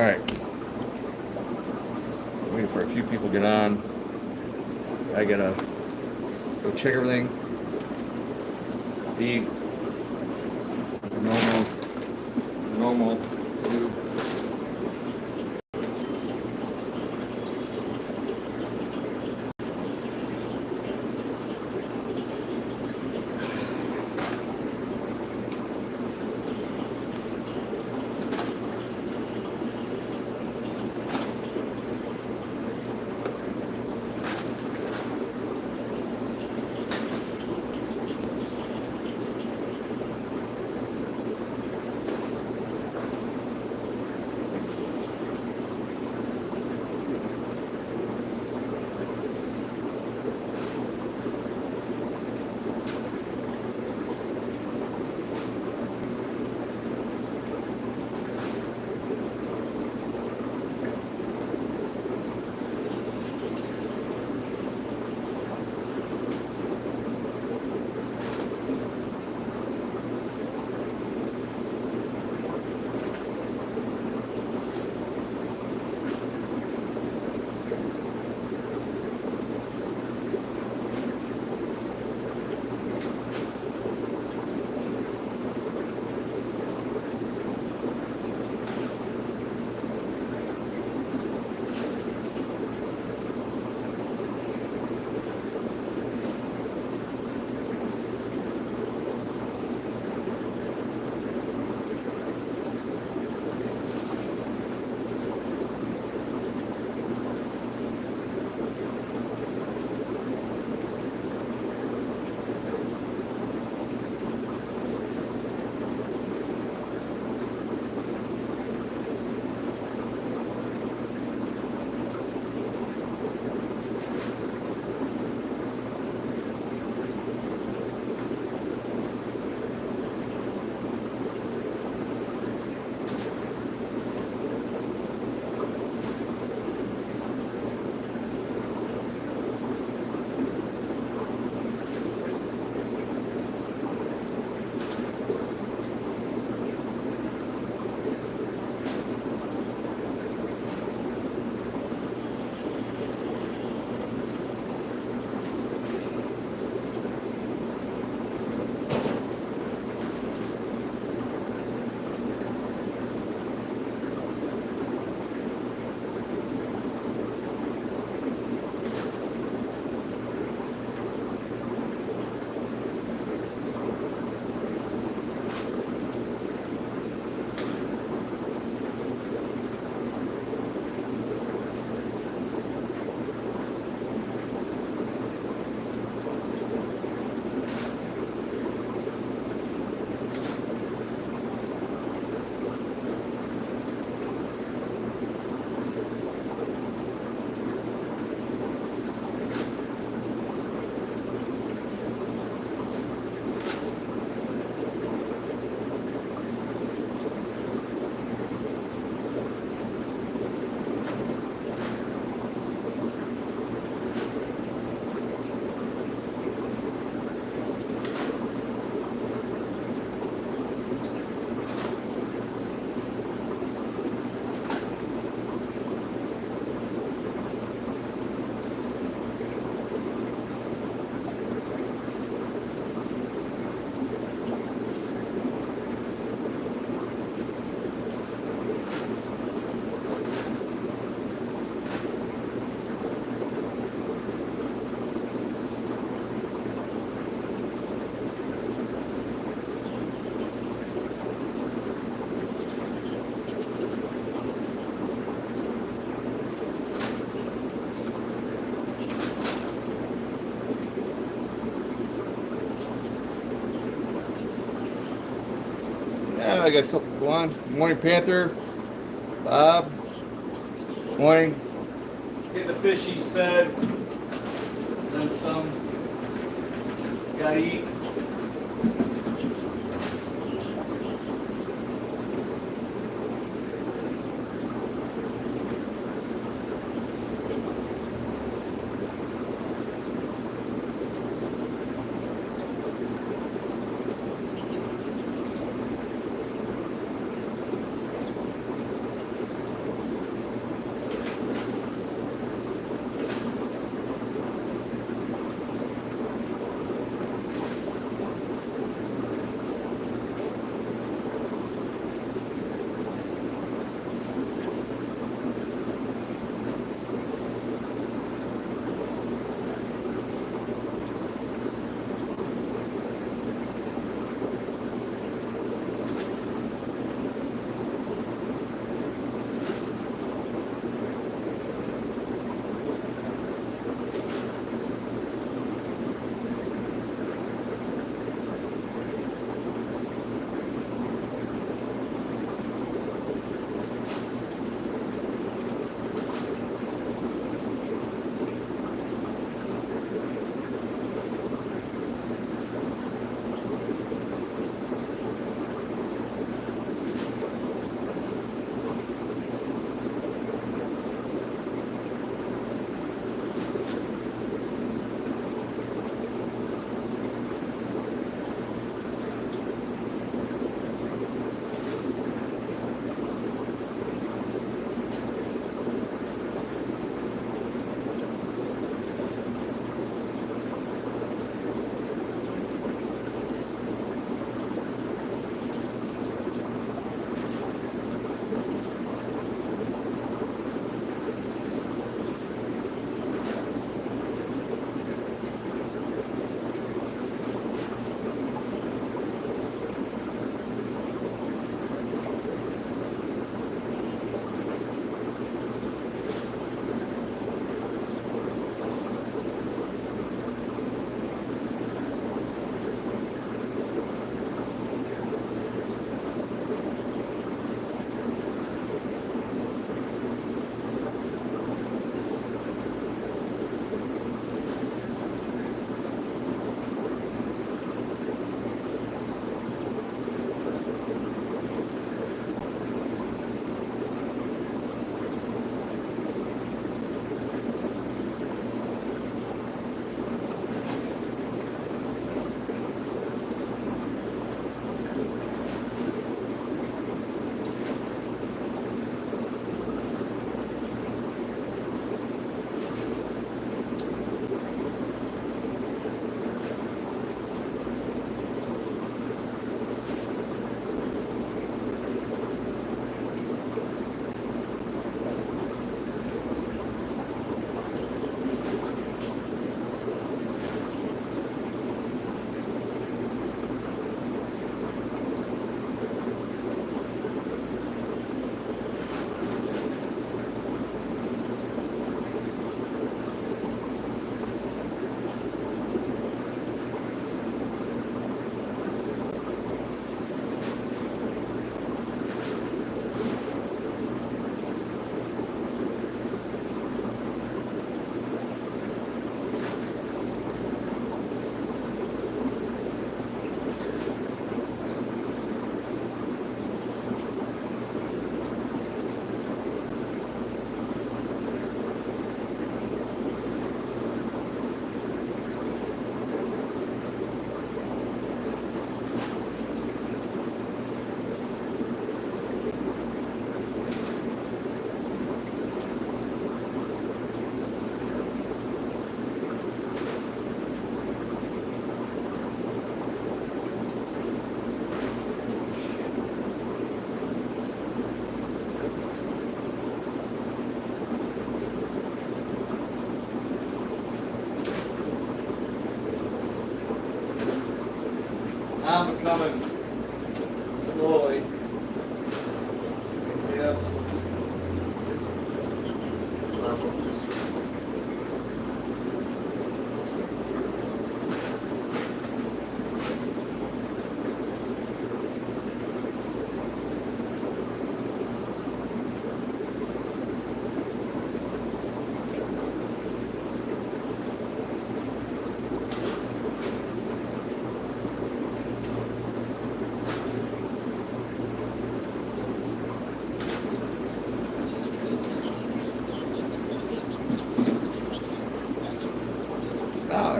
right. Waiting for a few people to get on. I gotta go check everything. Eat. Normal food. Yeah, I got a couple go on. Morning, Panther. Bob. Morning. Getting the fishies fed. Then some. Gotta eat.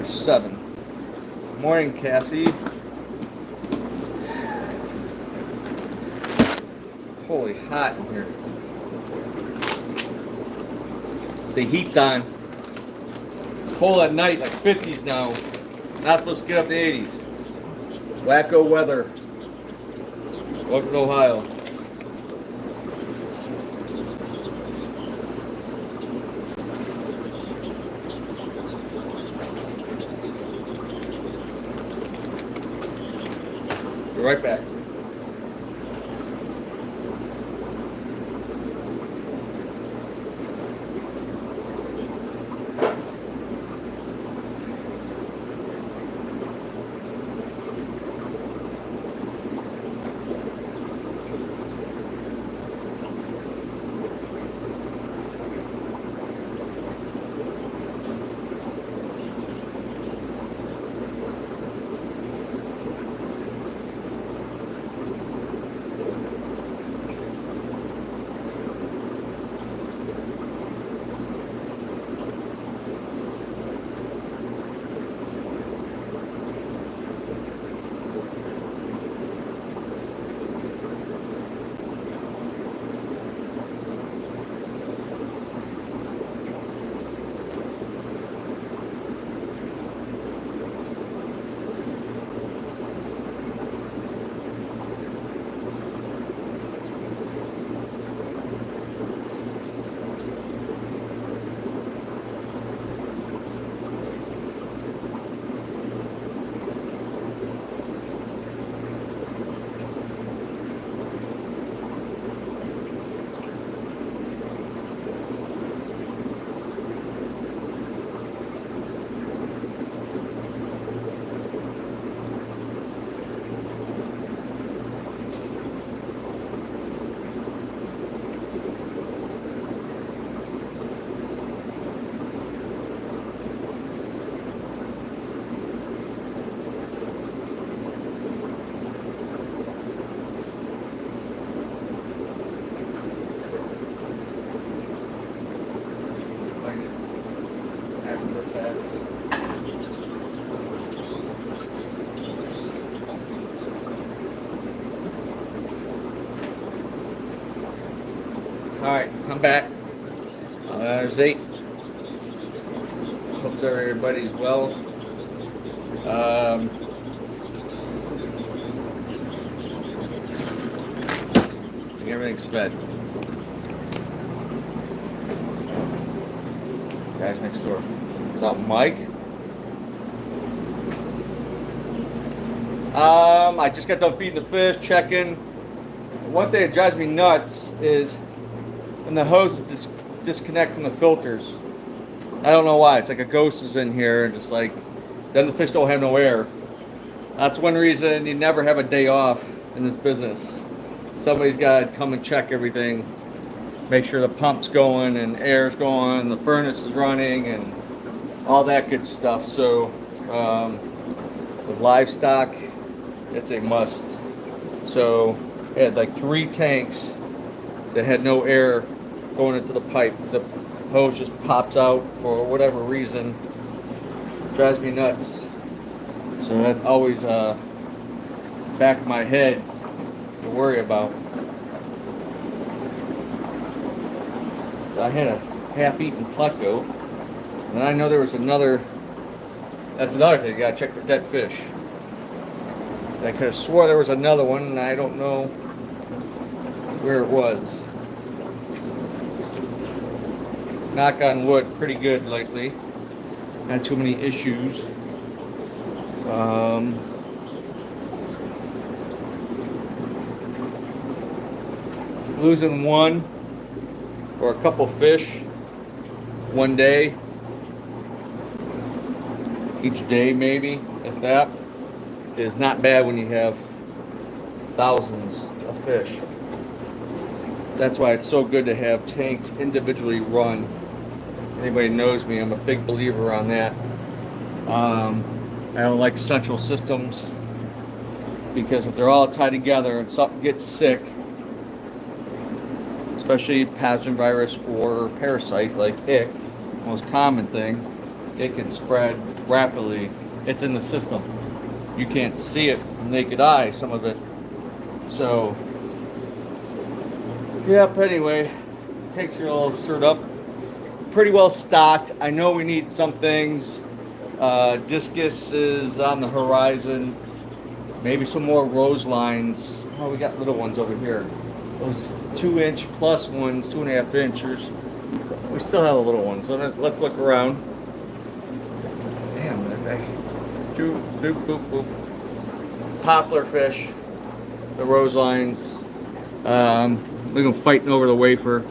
7. Morning, Cassie. Holy hot in here. The heat's on. It's cold at night, like 50s now. Not supposed to get up to 80s. Wacko weather. Welcome to Ohio. Be right back. Alright, I'm back. There's 8. Hope everybody's well. Everything's fed. Guys next door. What's up, Mike? I just got done feeding the fish, checking. One thing that drives me nuts is when the hoses disconnect from the filters. I don't know why. It's like a ghost is in here and just like, then the fish don't have no air. That's one reason you never have a day off in this business. Somebody's got to come and check everything, make sure the pump's going and air's going, the furnace is running and all that good stuff. So with livestock, it's a must. So I had like 3 tanks that had no air going into the pipe. The hose just pops out for whatever reason. Drives me nuts. So that's always back of my head to worry about. I had a half-eaten pleco, and I know there was another. That's another thing. You gotta check for dead fish. I could have swore there was another one, and I don't know where it was. Knock on wood, pretty good lately. Not too many issues. Losing one or a couple fish one day, each day maybe, if that, is not bad when you have thousands of fish. That's why it's so good to have tanks individually run. Anybody knows me, I'm a big believer on that. I don't like central systems because if they're all tied together and something gets sick, especially pathogen virus or parasite like ick, most common thing, it can spread rapidly. It's in the system. You can't see it with naked eye, some of it. So, yep, anyway, takes your little stirred up. Pretty well stocked. I know we need some things. Discus is on the horizon. Maybe some more rose lines. Oh, we got little ones over here. Those 2-inch plus ones, 2.5 inchers. We still have the little ones. So let's look around. Damn, that thing. Boop, boop, boop. Poplar fish. The rose lines. Look at them fighting over the wafer.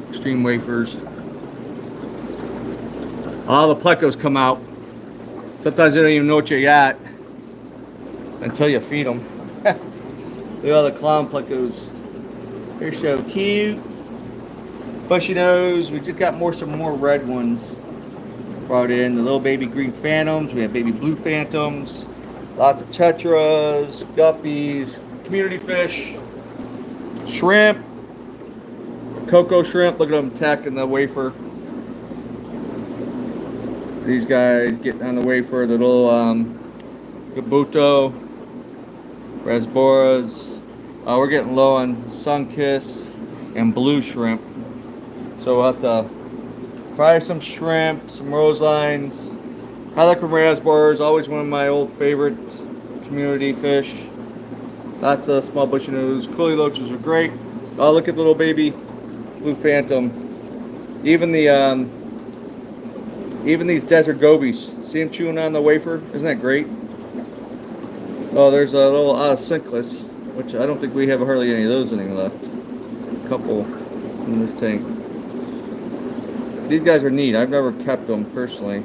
Extreme wafers. All the plecos come out. Sometimes they don't even know what you got until you feed them. Look at all the clown plecos. They're so cute. Bushy nose. We just got some more red ones brought in. The little baby green phantoms. We have baby blue phantoms. Lots of tetras, guppies, community fish, shrimp, cocoa shrimp. Look at them attacking the wafer. These guys getting on the wafer. The little gabuto, rasboras. We're getting low on sunkiss and blue shrimp. So we'll have to fry some shrimp, some rose lines. Harlequin rasboras, always one of my old favorite community fish. Lots of small bushy nose. Coolie loaches are great. Oh, look at the little baby blue phantom. Even these desert gobies. See them chewing on the wafer? Isn't that great? Oh, there's a little cinclus, which I don't think we have hardly any of those any left. A couple in this tank. These guys are neat. I've never kept them personally.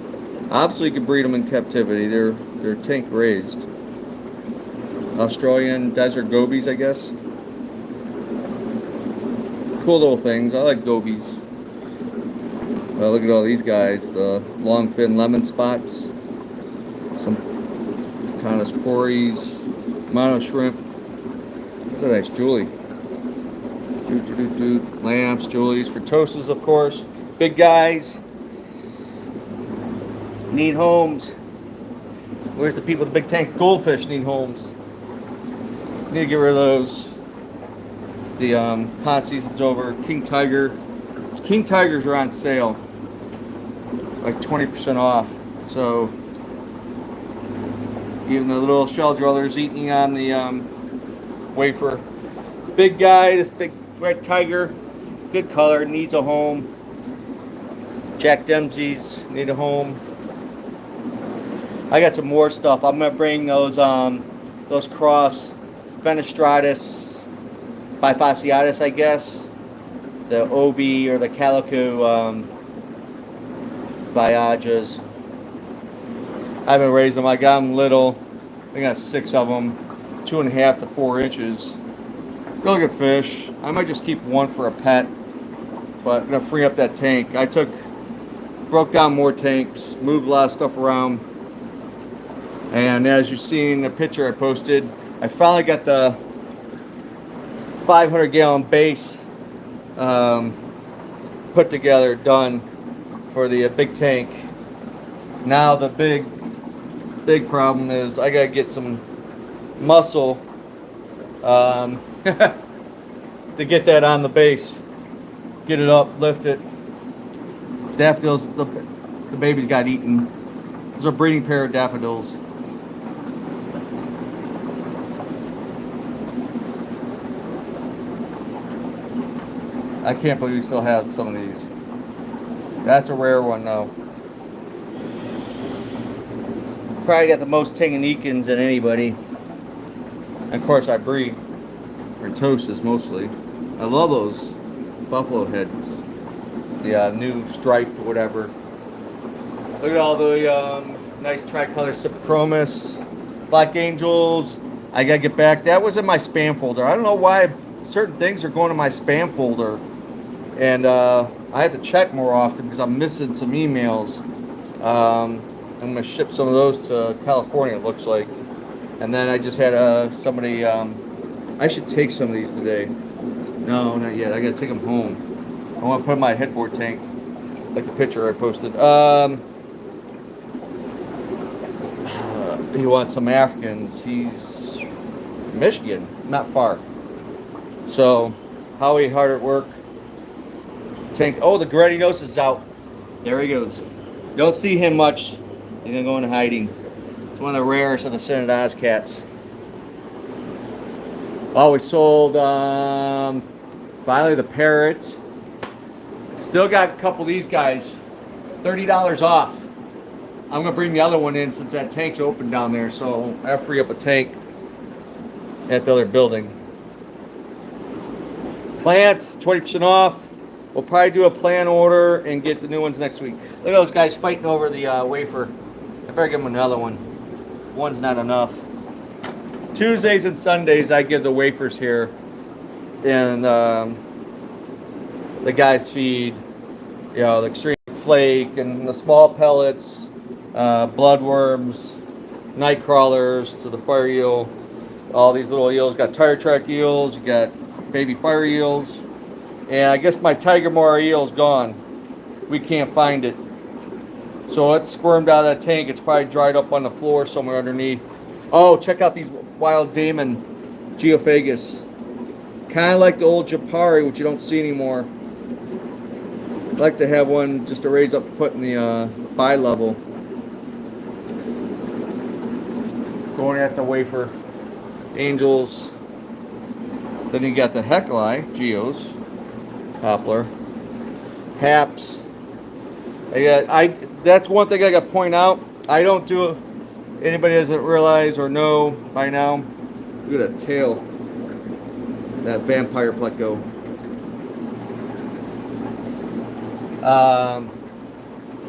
Obviously, you can breed them in captivity. They're tank raised. Australian desert gobies, I guess. Cool little things. I like gobies. Look at all these guys. The long fin lemon spots. Some connoisseurs. Mono shrimp. That's a nice Julie. Lamps, Julies, Fritosas, of course. Big guys. Need homes. Where's the people with the big tank? Goldfish need homes. Need to get rid of those. The pond season's over. King Tiger. King Tigers are on sale. Like 20% off. So even the little shell dwellers eating on the wafer. Big guy, this big red tiger. Good color, needs a home. Jack Dempsey's need a home. I got some more stuff. I'm gonna bring those cross Fenestratus bifasciatus, I guess. The Obi or the Calico Viajas. I haven't raised them. I got them little. I got 6 of them, 2.5 to 4 inches. Really good fish. I might just keep one for a pet, but I'm gonna free up that tank. Broke down more tanks, moved a lot of stuff around. And as you see in the picture I posted, I finally got the 500-gallon base put together, done for the big tank. Now the big problem is I gotta get some muscle to get that on the base, get it up, lift it. Daffodils, the babies got eaten. There's a breeding pair of daffodils. I can't believe we still have some of these. That's a rare one though. Probably got the most Tanganikans than anybody. And of course I breed Fritosas mostly. I love those buffalo heads. The new striped whatever. Look at all the nice tricolor Cyprichromis, Black Angels. I gotta get back. That was in my spam folder. I don't know why certain things are going in my spam folder. And I have to check more often because I'm missing some emails. I'm going to ship some of those to California, it looks like. And then I just had somebody, I should take some of these today. No, not yet. I got to take them home. I want to put in my headboard tank, like the picture I posted. he wants some Africans. He's Michigan, not far. So, Howie hard at work. Tank. Oh, the Goretti nose is out. There he goes. Don't see him much. He's gonna go into hiding. It's one of the rarest of the Synod cats. Oh, we sold finally the parrot. Still got a couple of these guys. $30 off. I'm gonna bring the other one in since that tank's open down there, so I free up a tank at the other building. Plants, 20% off. We'll probably do a plan order and get the new ones next week. Look at those guys fighting over the wafer. I better give them another one. One's not enough. Tuesdays and Sundays I give the wafers here, and the guys feed, you know, the extreme flake and the small pellets, bloodworms, night crawlers to the fire eel. All these little eels. Got tire track eels. You got baby fire eels. And I guess my Tiger Moor eel's gone. We can't find it. So it's squirmed out of that tank. It's probably dried up on the floor somewhere underneath. Oh, check out these wild Damon Geophagus. Kind of like the old Japari, which you don't see anymore. I'd like to have one just to raise up, put in the bi-level. Going at the wafer. Angels. Then you got the Heckelei, Geos. Poplar. Haps. That's one thing I got to point out. I don't do, anybody doesn't realize or know by now. Look at that tail. That vampire pleco.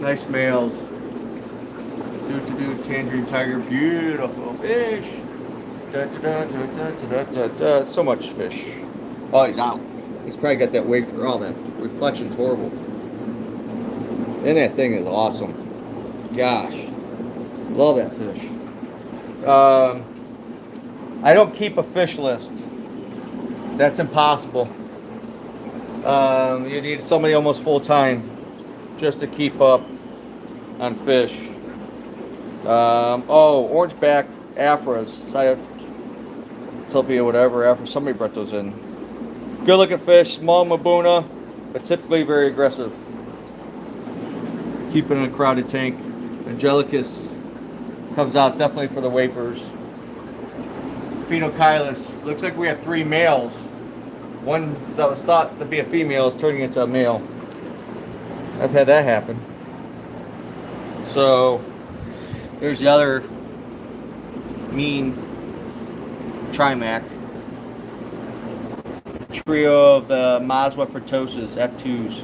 Nice males. Tangerine tiger. Beautiful fish. So much fish. Oh, he's out. He's probably got that wafer. Oh, that reflection's horrible. And that thing is awesome. Gosh. Love that fish. I don't keep a fish list. That's impossible. You need somebody almost full time just to keep up on fish. Orangeback Afras. Tilapia, whatever. Afra. Somebody brought those in. Good looking fish, small Mabuna, but typically very aggressive. Keep it in a crowded tank. Angelicus comes out definitely for the wafers. Phenocylus. Looks like we have 3 males. One that was thought to be a female is turning into a male. I've had that happen. So there's the other mean Trimac. Trio of the Maswa Fritoses, F2s.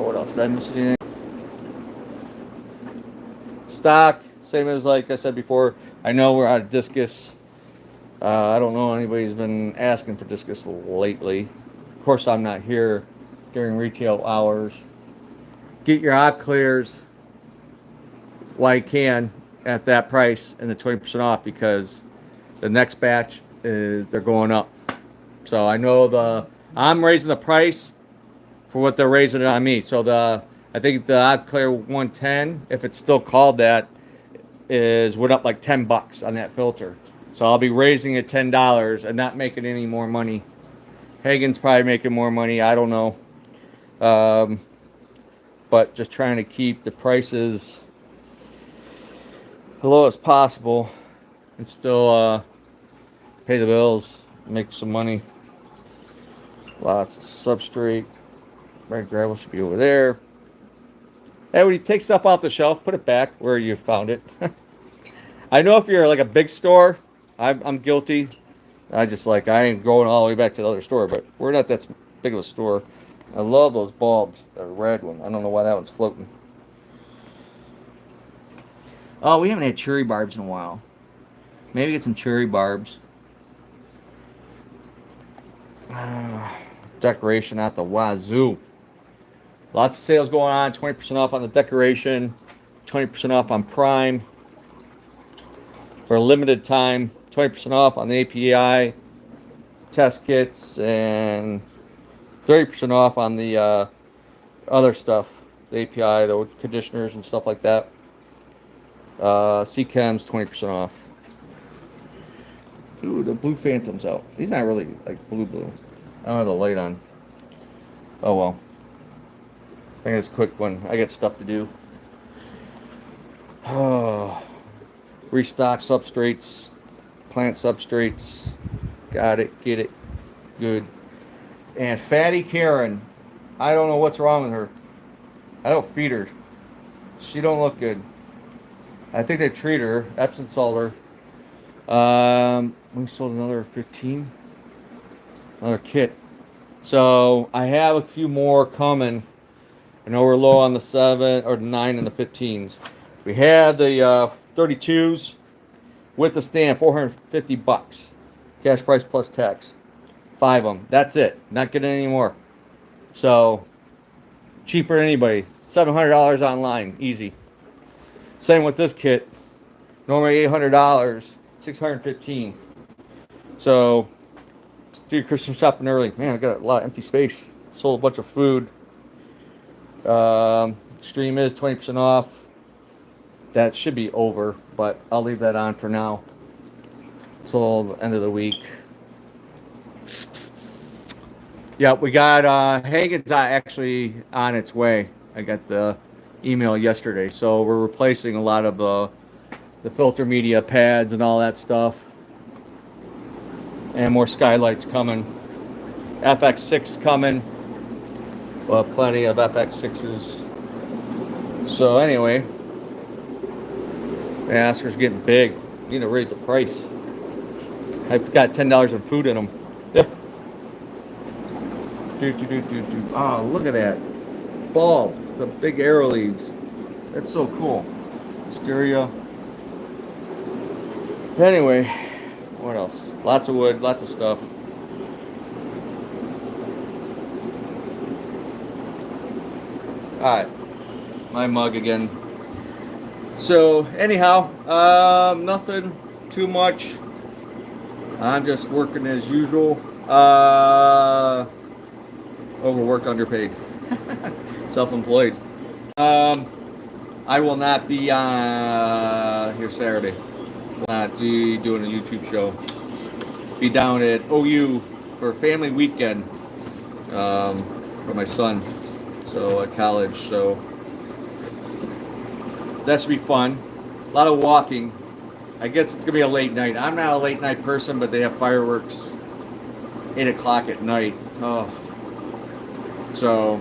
What else? Did I miss anything? Stock, same as like I said before. I know we're out of discus. I don't know anybody's been asking for discus lately. Of course, I'm not here during retail hours. Get your op clears while you can at that price and the 20% off, because the next batch they're going up. So I know I'm raising the price for what they're raising it on me. So I think the Odd-Clear 110, if it's still called that, went up like $10 on that filter. So I'll be raising it $10 and not making any more money. Hagen's probably making more money. I don't know. But just trying to keep the prices as low as possible and still pay the bills, make some money. Lots of substrate. Red gravel should be over there. Hey, when you take stuff off the shelf, put it back where you found it. I know if you're like a big store, I'm guilty. I ain't going all the way back to the other store, but we're not that big of a store. I love those bulbs, the red one. I don't know why that one's floating. Oh, we haven't had cherry barbs in a while. Maybe get some cherry barbs. Decoration at the wazoo. Lots of sales going on. 20% off on the decoration. 20% off on Prime. For a limited time. 20% off on the API test kits. And 30% off on the other stuff. the API, the conditioners and stuff like that. C-Chems 20% off. Ooh, the Blue Phantom's out. He's not really like blue. I don't have the light on. Oh well. I think it's a quick one. I got stuff to do. Oh, restock substrates, plant substrates. Got it. Get it. Good. And Fatty Karen. I don't know what's wrong with her. I don't feed her. She don't look good. I think they treat her. Epsom salt her. We sold another 15. Another kit. So I have a few more coming. I know we're low on the 7 or the 9 and the 15s. We had the 32s with the stand, $450. Cash price plus tax. 5 of them. That's it. Not getting any more. So cheaper than anybody. $700 online. Easy. Same with this kit. Normally $800. $615. So do your Christmas shopping early. Man, I got a lot of empty space. Sold a bunch of food. Stream is 20% off. That should be over, but I'll leave that on for now till the end of the week. Yeah, we got Hagen's actually on its way. I got the email yesterday, so we're replacing a lot of the filter media pads and all that stuff, and more skylights coming. FX6 coming. Well, plenty of FX6s. So anyway, the Oscar's getting big. You need to raise the price. I've got $10 in food in them. Oh, look at that bulb. The big arrow leaves. That's so cool. Stereo. Anyway, what else? Lots of wood, lots of stuff. Alright, my mug again. So, anyhow, nothing too much. I'm just working as usual. Overworked, underpaid. Self-employed. I will not be here Saturday. Will not be doing a YouTube show. Be down at OU for family weekend for my son. So at college, so that should be fun. A lot of walking. I guess it's gonna be a late night. I'm not a late night person, but they have fireworks 8 o'clock at night. Oh, so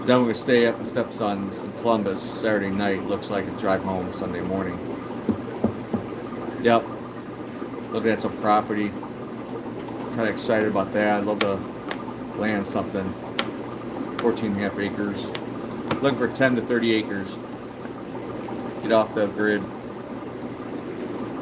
then we're gonna stay at my stepson's in Columbus Saturday night. Looks like a drive home Sunday morning. Yep. Looking at some property. Kind of excited about that. I'd love to land something. 14.5 acres. Looking for 10 to 30 acres. Get off the grid.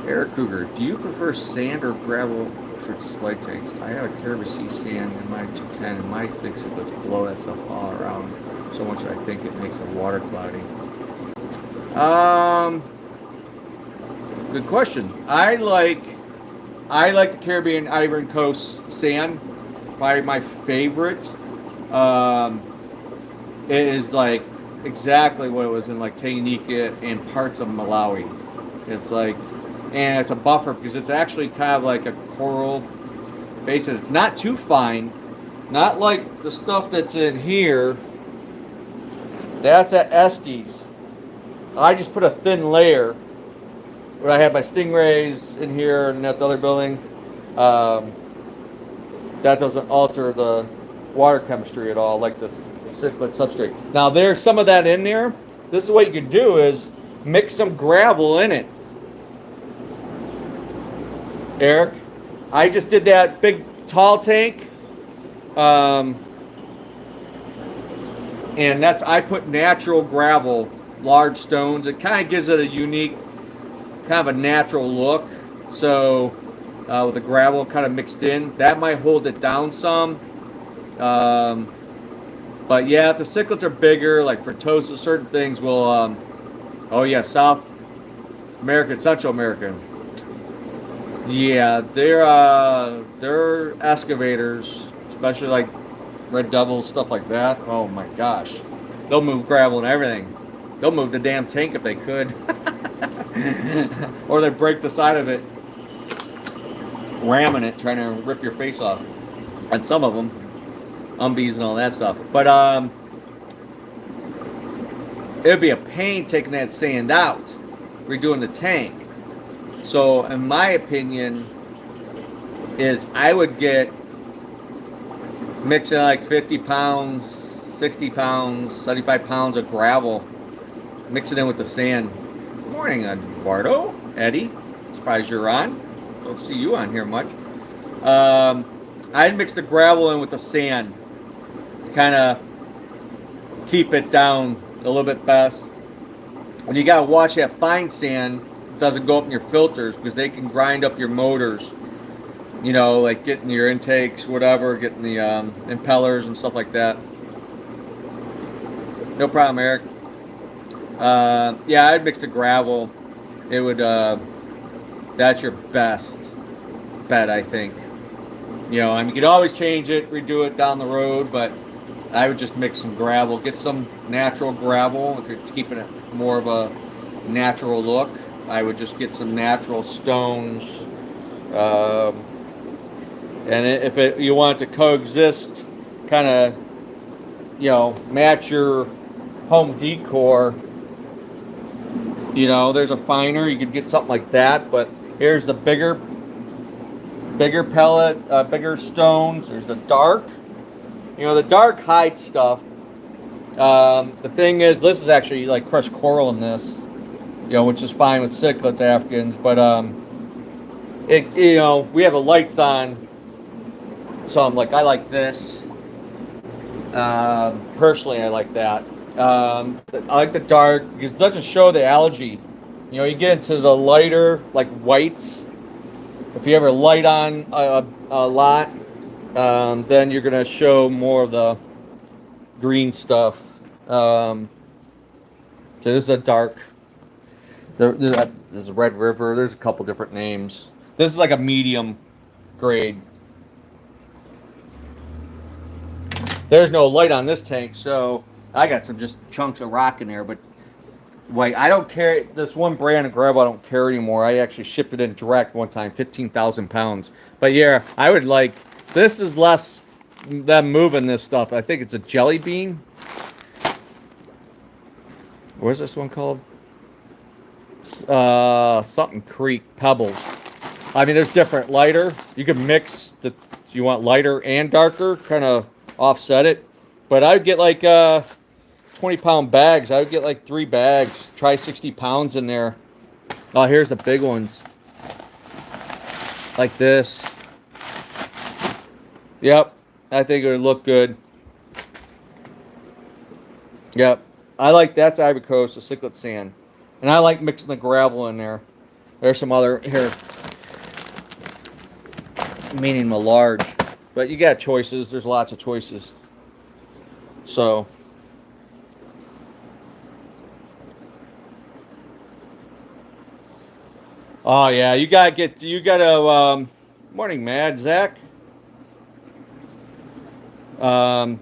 Eric Cougar, do you prefer sand or gravel for display tanks? I have a Caribou Sea sand in my 210, and my thinks it lets blow that stuff all around so much that I think it makes the water cloudy. Good question. I like the Caribbean Ivory Coast sand. Probably my favorite. It is like exactly what it was in like Tanganyika and parts of Malawi. It's like, and it's a buffer because it's actually kind of like a coral basin. It's not too fine, not like the stuff that's in here. That's at Estes. I just put a thin layer where I have my stingrays in here and at the other building. That doesn't alter the water chemistry at all, like this cichlid substrate. Now there's some of that in there. This is what you can do is mix some gravel in it. Eric, I just did that big tall tank. And I put natural gravel, large stones. It kind of gives it a unique, kind of a natural look. So with the gravel kind of mixed in, that might hold it down some. But yeah, if the cichlids are bigger, like for toast, certain things will, oh yeah, South American, Central American. Yeah, they're excavators, especially like red devils, stuff like that. Oh my gosh, They'll move gravel and everything. They'll move the damn tank if they could. Or they break the side of it, ramming it, trying to rip your face off. And some of them, Umbies and all that stuff. But it would be a pain taking that sand out, redoing the tank. So, in my opinion, is I would get mixing like 50 pounds, 60 pounds, 75 pounds of gravel, mix it in with the sand. Good morning, Eduardo, Eddie. Surprised you're on. Don't see you on here much. I'd mix the gravel in with the sand, kind of keep it down a little bit best. And you gotta watch that fine sand doesn't go up in your filters because they can grind up your motors. You know, like getting your intakes, whatever, getting the impellers and stuff like that. No problem, Eric. Yeah, I'd mix the gravel. It would. That's your best bet, I think. You know, I mean, you could always change it, redo it down the road, but I would just mix some gravel. Get some natural gravel if you're keeping it more of a natural look. I would just get some natural stones. And if you want it to coexist, kind of, you know, match your home decor, you know, there's a finer, you could get something like that, but here's the bigger pellet, bigger stones. There's the dark. You know, the dark hides stuff. The thing is, this is actually like crushed coral in this, you know, which is fine with cichlids, Africans, but it, you know, we have the lights on, so I'm like, I like this. Personally, I like that. I like the dark because it doesn't show the algae. You know, you get into the lighter, like whites. If you ever light on a lot, then you're gonna show more of the green stuff. So this is a dark. This is Red River. There's a couple different names. This is like a medium grade. There's no light on this tank, so I got some just chunks of rock in there. But wait, I don't carry this one brand of gravel. I don't carry anymore. I actually shipped it in direct one time, 15,000 pounds. But yeah, I would like, this is less than moving this stuff. I think it's a jelly bean. What's this one called? Something Creek Pebbles. I mean, there's different lighter. You can mix the. You want lighter and darker, kind of offset it. But I would get like 20-pound bags. I would get like 3 bags. Try 60 pounds in there. Oh, here's the big ones. Like this. Yep, I think it would look good. Yep, I like that's Ivory Coast, the cichlid sand. And I like mixing the gravel in there. There's some other, here, meaning the large. But you got choices. There's lots of choices. So. Oh, yeah. You got to, morning, Mad Zach. You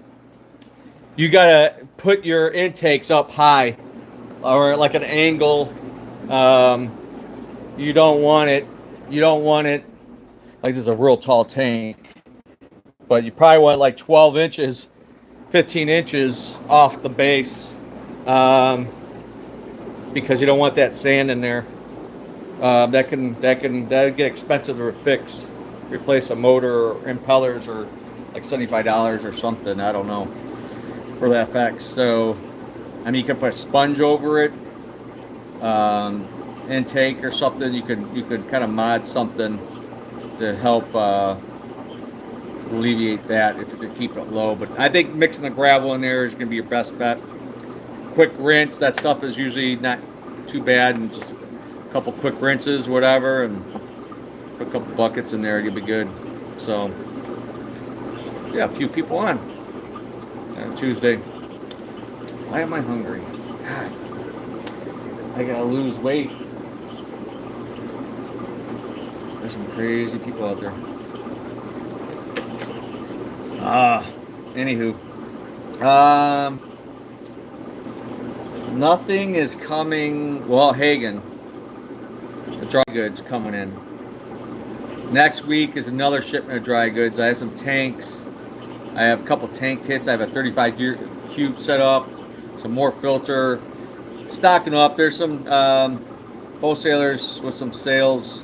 got to put your intakes up high. Or like an angle. You don't want it like this is a real tall tank, but you probably want like 12 inches 15 inches off the base, because you don't want that sand in there. That'd get expensive to fix, replace a motor or impellers, or like $75 or something, I don't know, for that fact. So I mean, you can put a sponge over it, intake or something. You could kind of mod something to help alleviate that if you could keep it low. But I think mixing the gravel in there is going to be your best bet. Quick rinse, that stuff is usually not too bad, and just a couple quick rinses, whatever, and put a couple buckets in there, you'll be good. So yeah, a few people on Tuesday. Why am I hungry? God, I gotta lose weight. There's some crazy people out there. Anywho, Nothing is coming. Well, Hagen, the dry goods coming in. Next week is another shipment of dry goods. I have some tanks. I have a couple tank kits. I have a 35 cube set up. Some more filter. Stocking up. There's some wholesalers with some sales.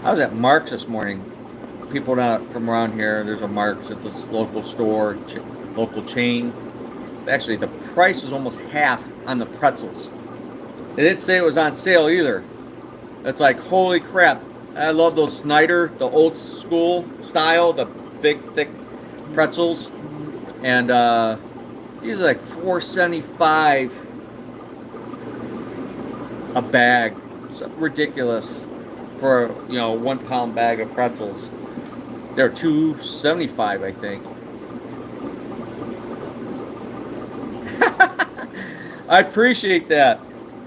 I was at Mark's this morning. People not from around here. There's a Mark's at this local store, local chain. Actually, the price was almost half on the pretzels. They didn't say it was on sale either. It's like, holy crap. I love those Snyder, the old school style, the big, thick pretzels. And these are like $4.75 a bag. It's ridiculous for, 1 pound bag of pretzels. They're $2.75, I think. I appreciate that.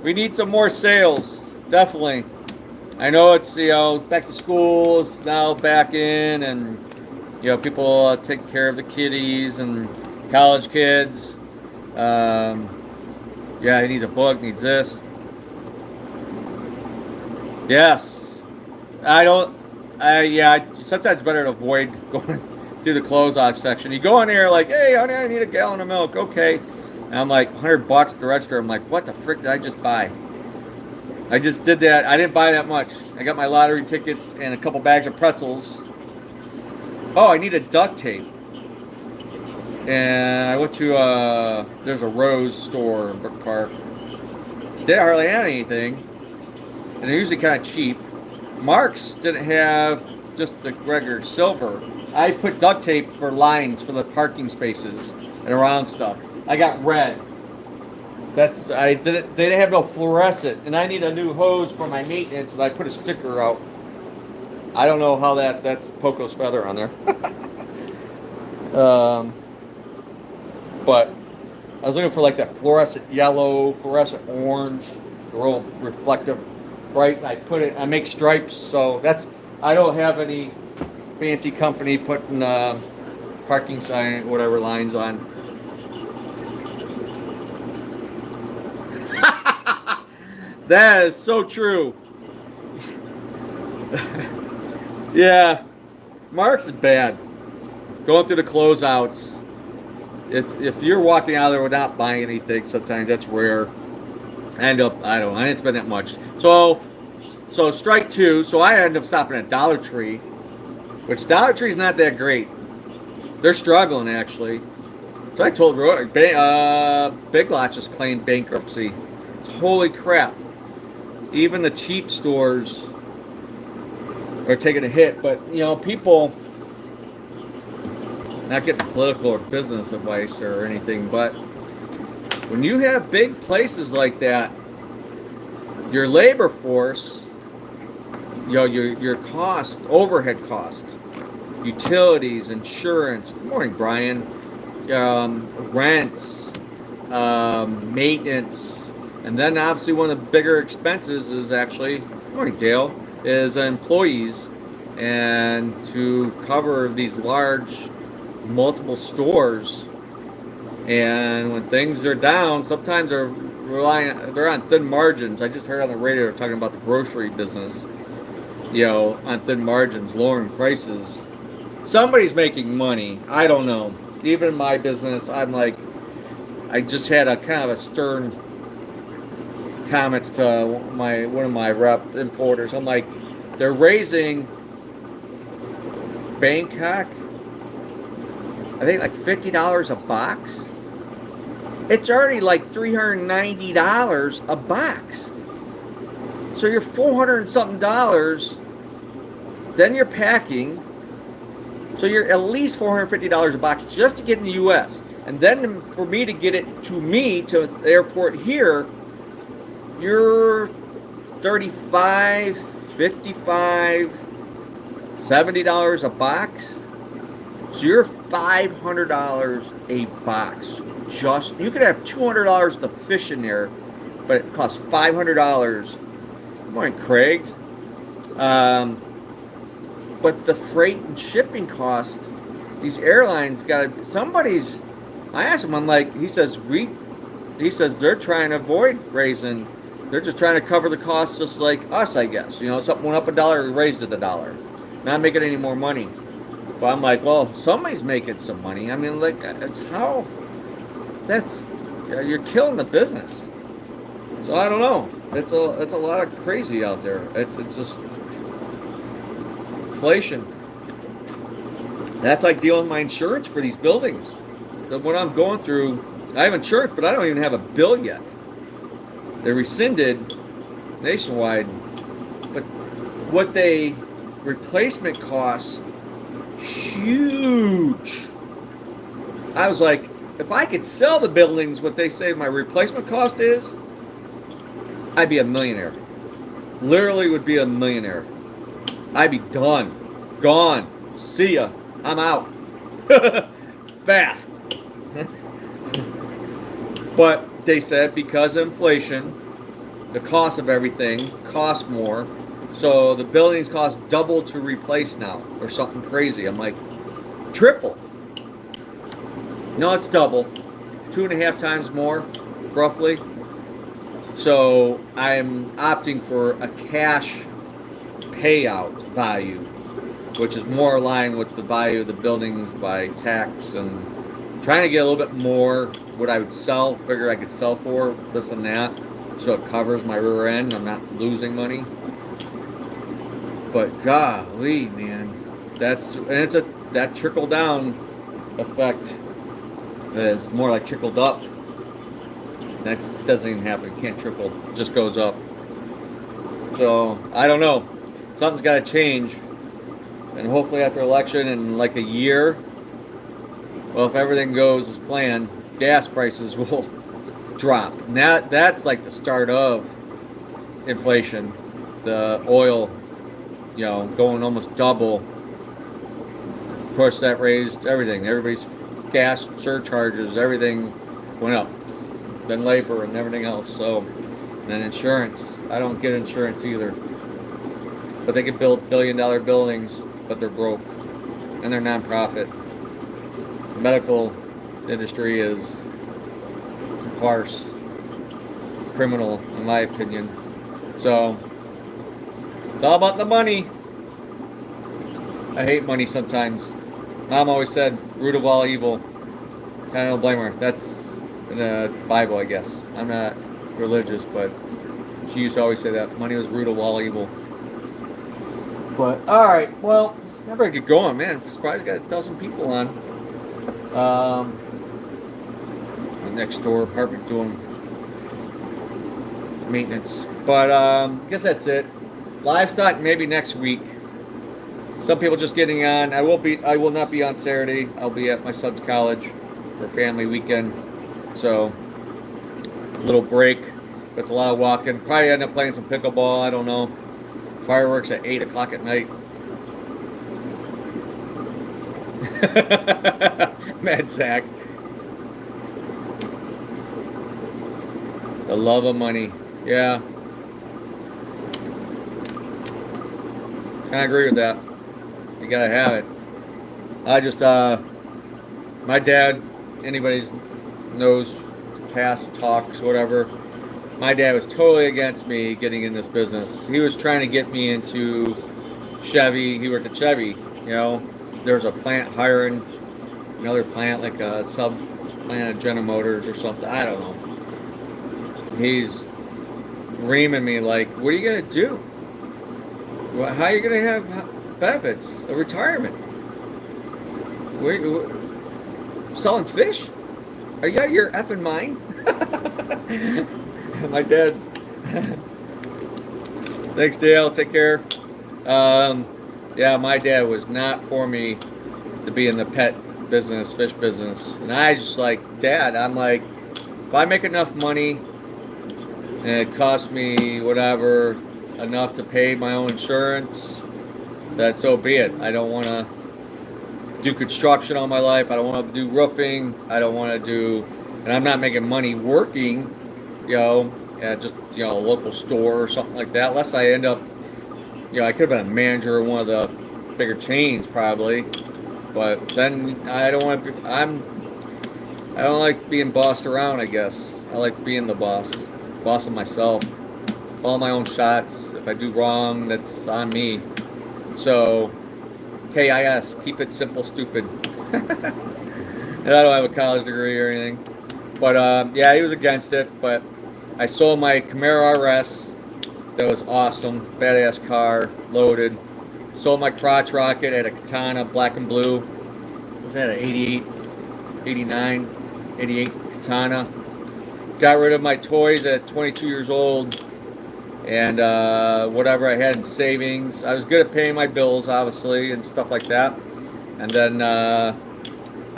We need some more sales, definitely. I know it's, back to school is now back in, and, people take care of the kiddies and college kids. Yeah, he needs a book, needs this. Yes. Sometimes it's better to avoid going through the closeout section. You go in there like, hey, honey, I need a gallon of milk. Okay. And I'm like, $100 at the register. I'm like, what the frick did I just buy? I just did that. I didn't buy that much. I got my lottery tickets and a couple bags of pretzels. Oh, I needed duct tape. And I went to, there's a Rose store in Brook Park. Didn't hardly have anything. And they're usually kind of cheap. Mark's didn't have just the regular silver. I put duct tape for lines for the parking spaces and around stuff. I got red. They didn't have no fluorescent, and I need a new hose for my maintenance, and I put a sticker out. I don't know how that's Poco's feather on there. But I was looking for like that fluorescent yellow, fluorescent orange, real reflective, bright. I make stripes, so I don't have any fancy company putting parking sign, whatever lines on. That is so true. Yeah, Mark's is bad. Going through the closeouts. If you're walking out of there without buying anything, sometimes that's rare. I didn't spend that much. So strike two. So I ended up stopping at Dollar Tree, which Dollar Tree's not that great. They're struggling actually. So I told Roy, Big Lots just claimed bankruptcy. Holy crap. Even the cheap stores are taking a hit. But, people, not getting political or business advice or anything, but when you have big places like that, your labor force, your cost, overhead cost, utilities, insurance, good morning, Brian, rents, maintenance, and then obviously one of the bigger expenses is actually, good morning, Dale, is employees. And to cover these large, multiple stores, and when things are down, sometimes they're on thin margins. I just heard on the radio talking about the grocery business, on thin margins, lowering prices. Somebody's making money. I don't know. Even in my business, I'm like, I just had a kind of a stern comments to one of my rep importers. I'm like, they're raising Bangkok, I think like $50 a box. It's already like $390 a box. So you're $400 and something dollars. Then you're packing. So you're at least $450 a box just to get in the U.S. And then for me to get it to the airport here, you're $35, $55, $70 a box. So you're $500 a box. You could have $200 of the fish in there, but it costs $500. Good morning, Craig. But the freight and shipping cost, these airlines got to, I asked him, I'm like, he says, he says they're trying to avoid raising. They're just trying to cover the costs, just like us, I guess. You know, something went up $1, we raised it $1, not making any more money. But I'm like, well, somebody's making some money. I mean, like, it's how. That's, you're killing the business. So I don't know. It's a lot of crazy out there. It's just inflation. That's like dealing with my insurance for these buildings. What I'm going through, I have insurance, but I don't even have a bill yet. They rescinded nationwide, but what they replacement costs huge. I was like, if I could sell the buildings what they say my replacement cost is, I'd be a millionaire. Literally would be a millionaire. I'd be done. Gone. See ya. I'm out. Fast. But they said because of inflation, the cost of everything costs more. So the buildings cost double to replace now, or something crazy. I'm like, triple. No, it's double. 2.5 times more, roughly. So I'm opting for a cash payout value, which is more aligned with the value of the buildings by tax, and trying to get a little bit more what I would sell, figure I could sell for, this and that, so it covers my rear end. I'm not losing money. But golly, man, that trickle down effect is more like trickled up. That doesn't even happen. It can't trickle. It just goes up. So I don't know. Something's got to change. And hopefully after election in like a year, well, if everything goes as planned, gas prices will drop. And that's like the start of inflation. The oil, going almost double. Of course, that raised everything. Everybody's gas surcharges, everything went up. Then labor and everything else. So, and then insurance. I don't get insurance either. But they can build billion-dollar buildings, but they're broke. And they're nonprofit. The medical industry is a farce. Criminal, in my opinion. So, it's all about the money. I hate money sometimes. Mom always said, root of all evil. I don't blame her. That's in the Bible, I guess. I'm not religious, but she used to always say that. Money was root of all evil. But, alright, well, never I get going, man. I'm surprised I got 1,000 people on. The next door apartment doing maintenance. But, I guess that's it. Livestock maybe next week. Some people just getting on. I will not be on Saturday. I'll be at my son's college for family weekend. So, a little break. That's a lot of walking. Probably end up playing some pickleball. I don't know. Fireworks at 8 o'clock at night. Mad Zach. The love of money. Yeah. I agree with that. You gotta have it. I just, my dad, anybody knows, past talks, whatever, my dad was totally against me getting in this business. He was trying to get me into Chevy. He worked at Chevy, There's a plant hiring another plant, like a sub plant of General Motors or something. I don't know. He's reaming me like, what are you going to do? How are you going to have benefits? A retirement? Selling fish? Are you out of your effing mind? My dad. Thanks, Dale. Take care. Yeah, my dad was not for me to be in the pet business, fish business. And I just like, Dad, I'm like, if I make enough money and it costs me whatever, enough to pay my own insurance, that so be it. I don't want to do construction all my life. I don't want to do roofing. I don't want to do, and I'm not making money working, at just, a local store or something like that, unless I end up, I could have been a manager of one of the bigger chains probably, but then I don't want to, I don't like being bossed around, I guess. I like being the boss of myself. Call my own shots. If I do wrong, that's on me. So, KIS, keep it simple, stupid. And I don't have a college degree or anything. But yeah, he was against it. But I sold my Camaro RS. That was awesome. Badass car, loaded. Sold my crotch rocket at a Katana, black and blue. What was that, an 88, 89, 88 Katana? Got rid of my toys at 22 years old. And whatever I had in savings. I was good at paying my bills, obviously, and stuff like that. And then I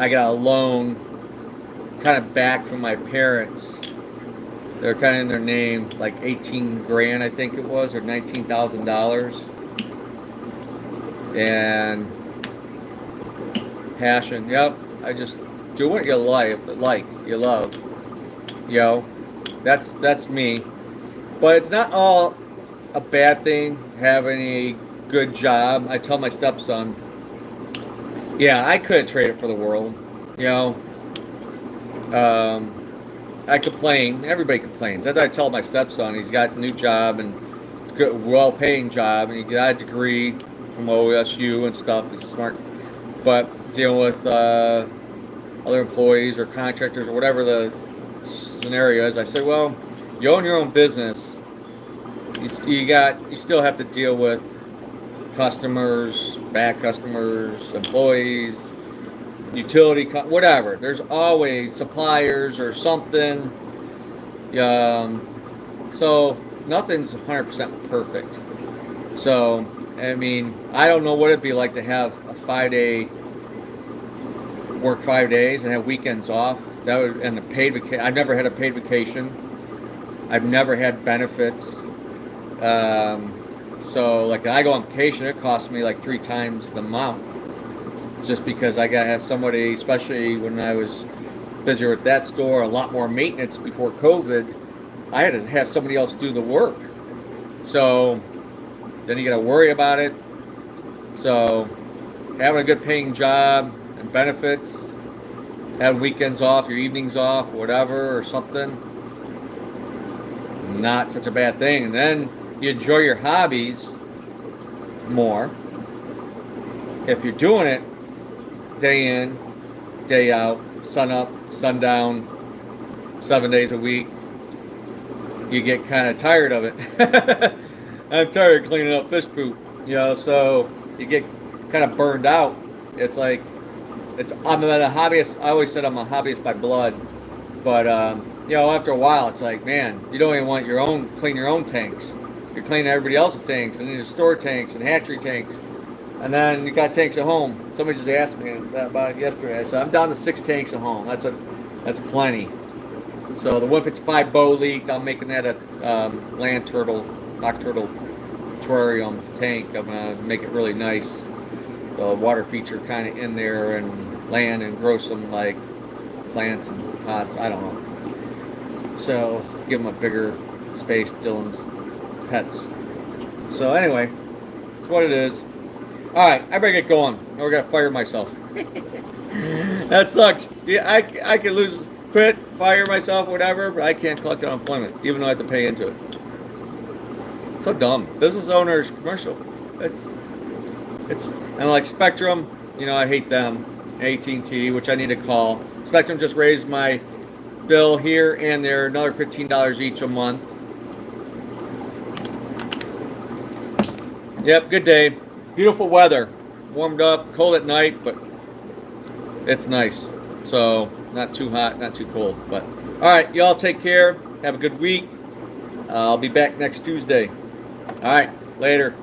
got a loan kind of back from my parents. They're kind of in their name, like 18 grand, I think it was, or $19,000. And passion, yep. I just do what you like, you love. You know, that's me. But it's not all a bad thing having a good job. I tell my stepson, yeah, I couldn't trade it for the world. You know, I complain. Everybody complains. That's what I tell my stepson. He's got a new job and it's a good, well-paying job, and he got a degree from OSU and stuff. He's smart. But dealing with other employees or contractors or whatever the scenario is, I say, well, you own your own business. You still have to deal with customers, bad customers, employees, utility, whatever. There's always suppliers or something. So nothing's 100% perfect. So, I mean, I don't know what it'd be like to have a 5-day work 5 days and have weekends off. That would, and a paid vacation. I've never had a paid vacation. I've never had benefits. So like I go on vacation, it costs me like 3 times the amount. Just because I got to have somebody, especially when I was busier with that store, a lot more maintenance before COVID. I had to have somebody else do the work. So then you got to worry about it. So having a good paying job and benefits, having weekends off, your evenings off, whatever, or something, not such a bad thing. And then you enjoy your hobbies more if you're doing it day in, day out, sun up, sundown, 7 days a week. You get kind of tired of it. I'm tired of cleaning up fish poop, you know, so you get kind of burned out. It's like, I'm a hobbyist. I always said I'm a hobbyist by blood, but you know, after a while, it's like, man, you don't even want clean your own tanks. You're cleaning everybody else's tanks, and then you store tanks and hatchery tanks, and then you got tanks at home. Somebody just asked me about it yesterday. I said I'm down to 6 tanks at home. That's plenty. So the 155 bow leaked. I'm making that a land turtle, mock turtle terrarium tank. I'm gonna make it really nice. The water feature kind of in there, and land and grow some like plants and pots. I don't know. So give them a bigger space. Dylan's pets. So anyway, that's what it is. All right, I better get going. Or I gotta fire myself. That sucks. Yeah, I could quit, fire myself, whatever, but I can't collect unemployment, even though I have to pay into it. So dumb. Business owners, commercial. It's and like Spectrum, you know, I hate them. AT&T, which I need to call. Spectrum just raised my bill here and there, another $15 each a month. Yep, good day. Beautiful weather. Warmed up, cold at night, but it's nice. So, not too hot, not too cold. But all right, y'all take care. Have a good week. I'll be back next Tuesday. All right, later.